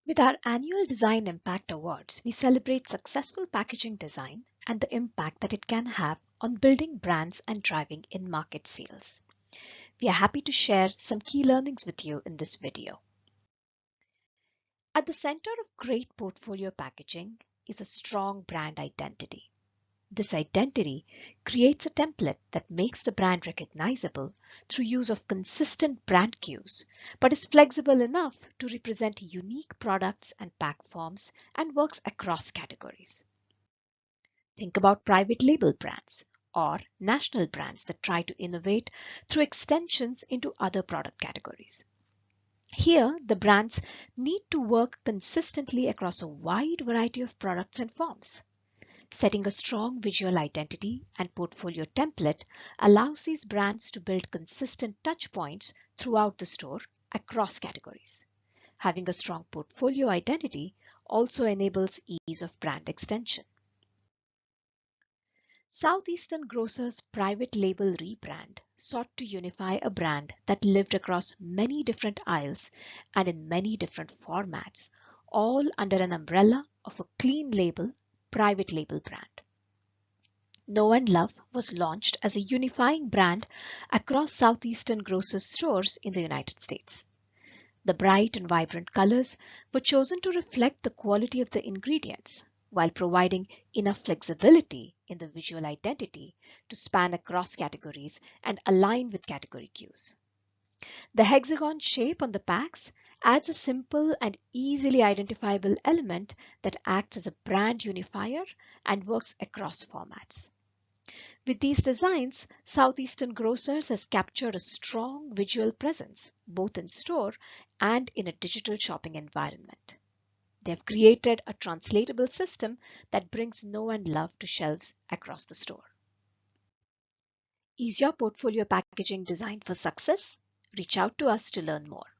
With our annual Design Impact Awards, we celebrate successful packaging design and the impact that it can have on building brands and driving in-market sales. We are happy to share some key learnings with you in this video. At the center of great portfolio packaging is a strong brand identity. This identity creates a template that makes the brand recognizable through use of consistent brand cues, but is flexible enough to represent unique products and pack forms and works across categories. Think about private label brands or national brands that try to innovate through extensions into other product categories. Here, the brands need to work consistently across a wide variety of products and forms. Setting a strong visual identity and portfolio template allows these brands to build consistent touch points throughout the store across categories. Having a strong portfolio identity also enables ease of brand extension. Southeastern Grocers' private label rebrand sought to unify a brand that lived across many different aisles and in many different formats, all under an umbrella of a clean label private label brand. Know and Love was launched as a unifying brand across Southeastern Grocers stores in the United States. The bright and vibrant colors were chosen to reflect the quality of the ingredients, while providing enough flexibility in the visual identity to span across categories and align with category cues. The hexagon shape on the packs adds a simple and easily identifiable element that acts as a brand unifier and works across formats. With these designs, Southeastern Grocers has captured a strong visual presence, both in store and in a digital shopping environment. They have created a translatable system that brings Know and Love to shelves across the store. Is your portfolio packaging designed for success? Reach out to us to learn more.